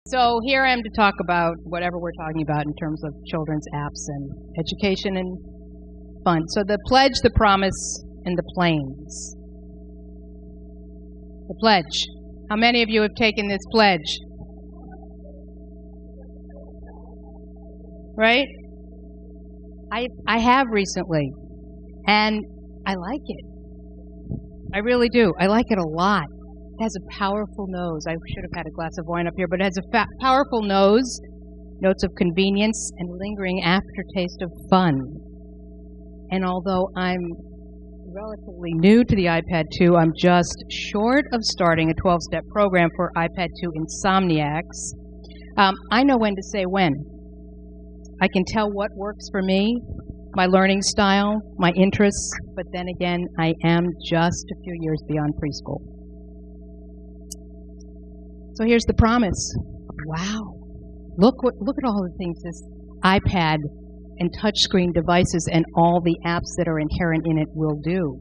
So here I am to talk about whatever we're talking about in terms of children's apps and education and fun. So the pledge, the promise, and the planes. The pledge. How many of you have taken this pledge? Right? I have recently, and I like it. I really do. I like it a lot. It has a powerful nose. I should have had a glass of wine up here, but it has a powerful nose, notes of convenience, and lingering aftertaste of fun. And although I'm relatively new to the iPad 2, I'm just short of starting a 12-step program for iPad 2 insomniacs. I know when to say when. I can tell what works for me, my learning style, my interests, but then again, I am just a few years beyond preschool. So here's the promise. Wow. Look at all the things this iPad and touchscreen devices and all the apps that are inherent in it will do.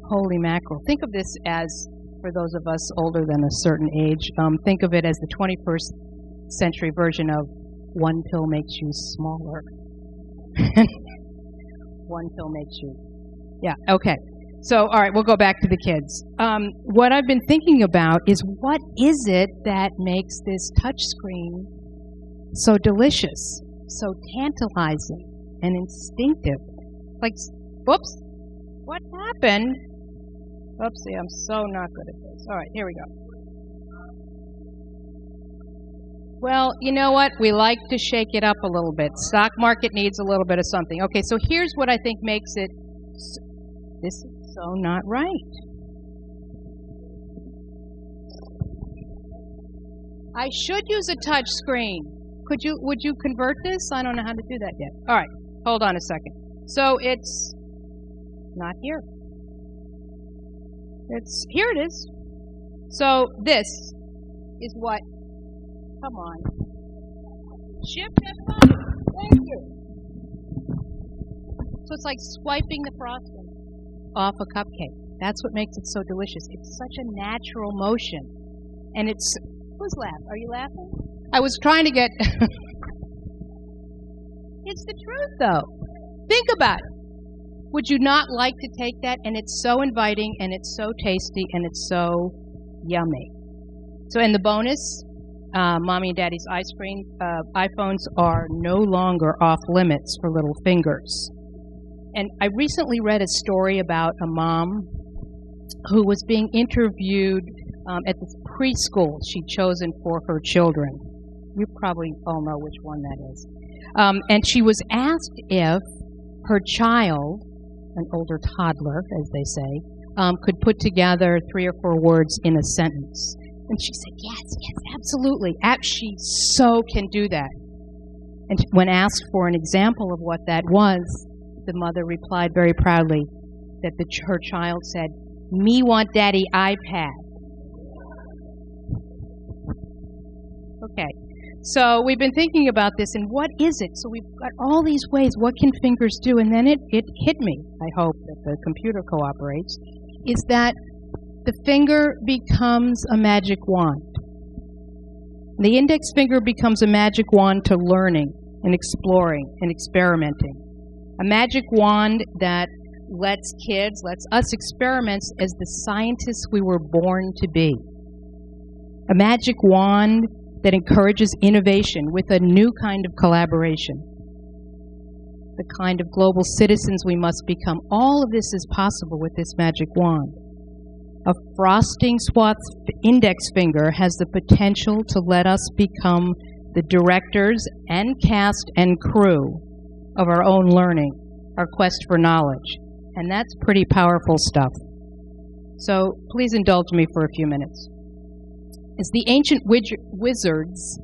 Holy mackerel. Think of this as, for those of us older than a certain age, think of it as the 21st century version of one pill makes you smaller. One pill makes you. Yeah, okay. So, all right, we'll go back to the kids. What I've been thinking about is what is it that makes this touchscreen so delicious, so tantalizing, and instinctive? Like, whoops, what happened? Oopsie, I'm so not good at this. All right, here we go. Well, you know what? We like to shake it up a little bit. Stock market needs a little bit of something. Okay, so here's what I think makes it... This is so not right. I should use a touch screen. Would you convert this? I don't know how to do that yet. All right, hold on a second. So it's not here. Here it is. So this is what, come on. Shift F5. Thank you. So it's like swiping the frosting off a cupcake. That's what makes it so delicious. It's such a natural motion. And it's... Who's laughing? Are you laughing? I was trying to get... It's the truth, though. Think about it. Would you not like to take that? And it's so inviting, and it's so tasty, and it's so yummy. So in the bonus, Mommy and Daddy's ice cream, iPhones are no longer off limits for little fingers. And I recently read a story about a mom who was being interviewed at this preschool she'd chosen for her children. You probably all know which one that is. And she was asked if her child, an older toddler, as they say, could put together 3 or 4 words in a sentence. And she said, yes, absolutely. She so can do that. And when asked for an example of what that was, the mother replied very proudly that her child said, "Me want daddy iPad." Okay, so we've been thinking about this, and what is it? So we've got all these ways, what can fingers do? And then it hit me, I hope that the computer cooperates, is that the finger becomes a magic wand. The index finger becomes a magic wand to learning and exploring and experimenting. A magic wand that lets us experiment as the scientists we were born to be. A magic wand that encourages innovation with a new kind of collaboration. The kind of global citizens we must become. All of this is possible with this magic wand. A frosting swath index finger has the potential to let us become the directors and cast and crew of our own learning, our quest for knowledge. And that's pretty powerful stuff. So please indulge me for a few minutes. As the ancient wizards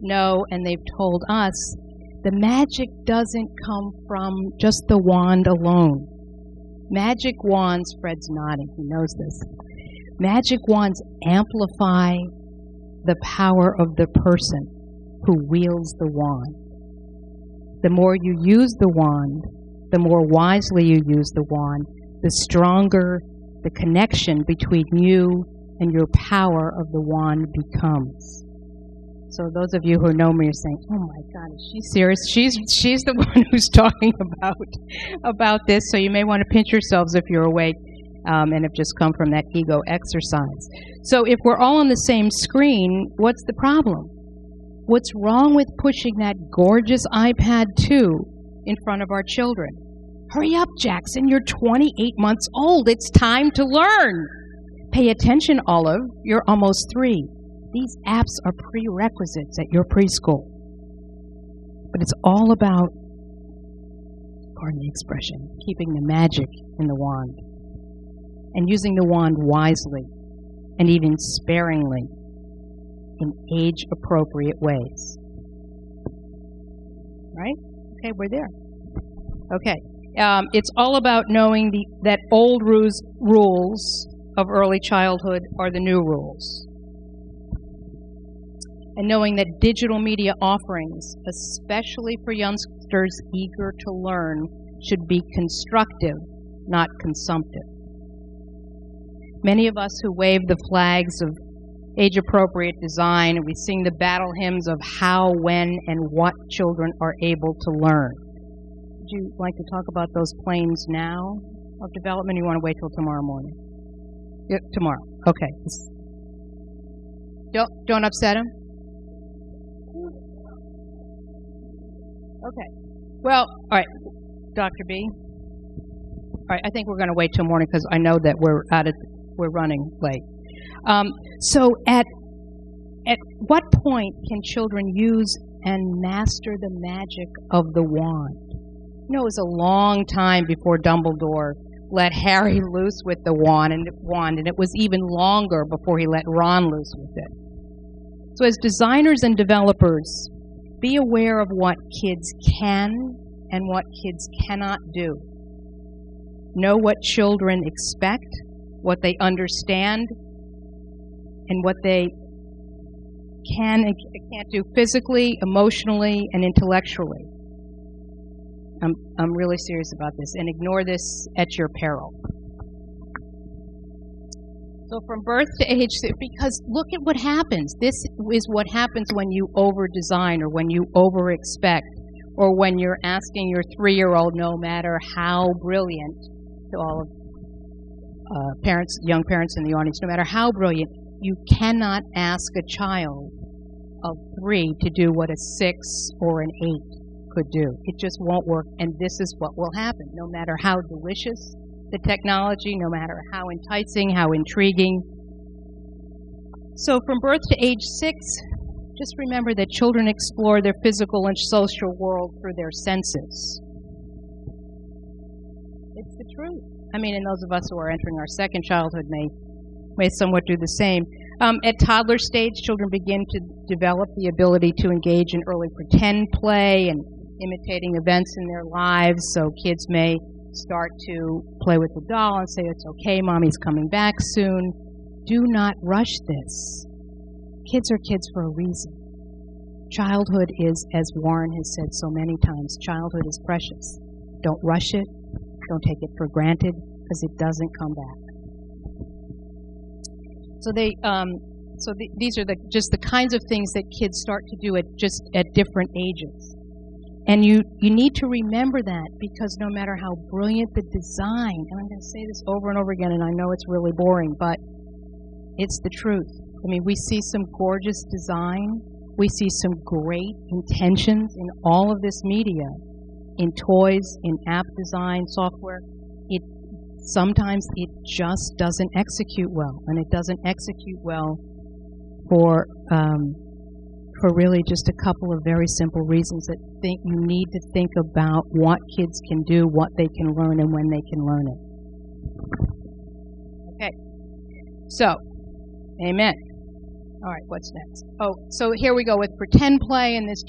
know, and they've told us, the magic doesn't come from just the wand alone. Magic wands, Fred's nodding, he knows this. Magic wands amplify the power of the person who wields the wand. The more you use the wand, the more wisely you use the wand, the stronger the connection between you and your power of the wand becomes. So those of you who know me are saying, "Oh my God, is she serious?" She's the one who's talking about this. So you may want to pinch yourselves if you're awake and have just come from that ego exercise. So if we're all on the same screen, what's the problem? What's wrong with pushing that gorgeous iPad 2 in front of our children? Hurry up, Jackson. You're 28 months old. It's time to learn. Pay attention, Olive. You're almost 3. These apps are prerequisites at your preschool. But it's all about, pardon the expression, keeping the magic in the wand and using the wand wisely and even sparingly in age-appropriate ways. Right? Okay, we're there. Okay. It's all about knowing that old rules of early childhood are the new rules. And knowing that digital media offerings, especially for youngsters eager to learn, should be constructive, not consumptive. Many of us who wave the flags of age-appropriate design, and we sing the battle hymns of how, when, and what children are able to learn. Would you like to talk about those planes now of development, or you want to wait till tomorrow morning? Yeah, tomorrow. Okay. Don't upset him. Okay. Well, all right, Dr. B. All right, I think we're going to wait till morning because I know that we're running late. So at what point can children use and master the magic of the wand? You know, it was a long time before Dumbledore let Harry loose with the wand, and it was even longer before he let Ron loose with it. So as designers and developers, be aware of what kids can and what kids cannot do. Know what children expect, what they understand, and what they can and can't do physically, emotionally, and intellectually. I'm really serious about this, and ignore this at your peril. So from birth to age 6, because look at what happens. This is what happens when you over-design or when you over-expect or when you're asking your 3-year-old, no matter how brilliant, to all of parents, young parents in the audience, no matter how brilliant, you cannot ask a child of 3 to do what a 6 or an 8 could do. It just won't work, and this is what will happen. No matter how delicious the technology, no matter how enticing, how intriguing. So from birth to age 6, just remember that children explore their physical and social world through their senses. It's the truth. I mean, and those of us who are entering our second childhood may somewhat do the same. At toddler stage, children begin to develop the ability to engage in early pretend play and imitating events in their lives. So kids may start to play with the doll and say, "It's okay, Mommy's coming back soon." Do not rush this. Kids are kids for a reason. Childhood is, as Warren has said so many times, childhood is precious. Don't rush it. Don't take it for granted, because it doesn't come back. So these are just the kinds of things that kids start to do at different ages. And you need to remember that, because no matter how brilliant the design, and I'm going to say this over and over again, and I know it's really boring, but it's the truth. I mean, we see some gorgeous design. We see some great intentions in all of this media, in toys, in app design, software. Sometimes it just doesn't execute well, and it doesn't execute well for really just a couple of very simple reasons that you need to think about what kids can do, what they can learn, and when they can learn it. Okay. So, amen. All right, what's next? Oh, so here we go with pretend play, and this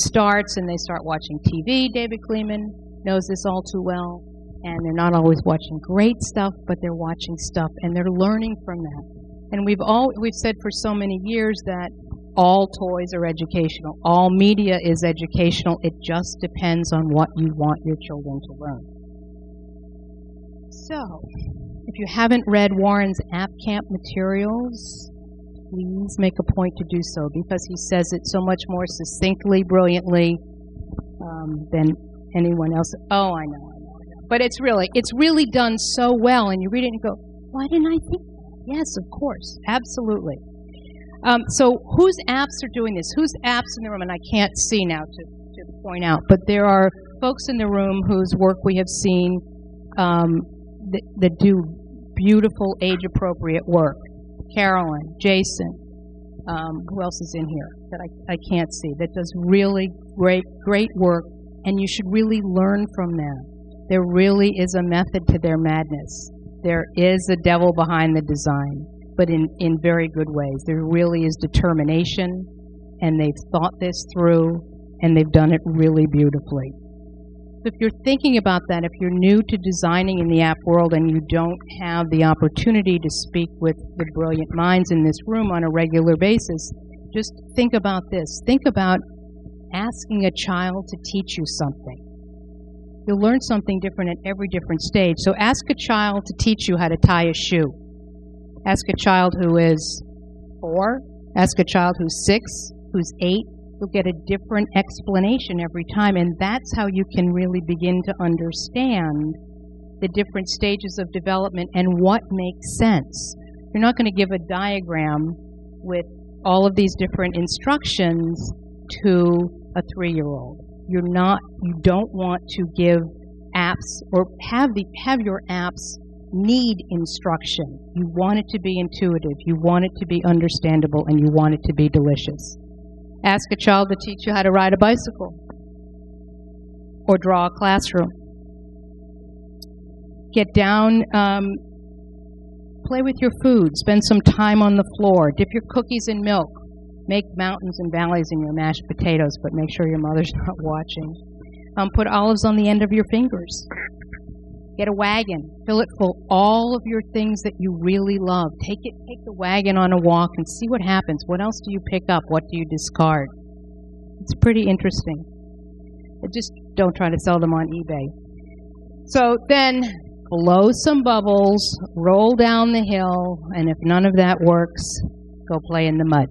starts, and they start watching TV. David Kleeman knows this all too well, and they're not always watching great stuff, but they're watching stuff, and they're learning from that. And we've said for so many years that all toys are educational. All media is educational. It just depends on what you want your children to learn. So, If you haven't read Warren's App Camp materials, please make a point to do so, because he says it so much more succinctly, brilliantly than anyone else. Oh, I know. But it's really done so well, and you read it and go, why didn't I think that? Yes, of course, absolutely. So whose apps are doing this? Whose apps in the room? And I can't see now to point out, but there are folks in the room whose work we have seen that do beautiful, age-appropriate work. Carolyn, Jason, who else is in here that I can't see, that does really great work, and you should really learn from them. There really is a method to their madness. There is a devil behind the design, but in very good ways. There really is determination, and they've thought this through, and they've done it really beautifully. So if you're thinking about that, if you're new to designing in the app world and you don't have the opportunity to speak with the brilliant minds in this room on a regular basis, just think about this. Think about asking a child to teach you something. You'll learn something different at every different stage. So ask a child to teach you how to tie a shoe. Ask a child who is 4. Ask a child who's 6, who's 8. You'll get a different explanation every time, and that's how you can really begin to understand the different stages of development and what makes sense. You're not going to give a diagram with all of these different instructions to a 3-year-old. You don't want to give apps or have your apps need instruction. You want it to be intuitive, you want it to be understandable, and you want it to be delicious. Ask a child to teach you how to ride a bicycle or draw a classroom. Get down, play with your food, spend some time on the floor, dip your cookies in milk, make mountains and valleys in your mashed potatoes, but make sure your mother's not watching. Put olives on the end of your fingers. Get a wagon, fill it full all of your things that you really love. Take the wagon on a walk and see what happens. What else do you pick up? What do you discard? It's pretty interesting. Just don't try to sell them on eBay. So then blow some bubbles, roll down the hill, and if none of that works, go play in the mud.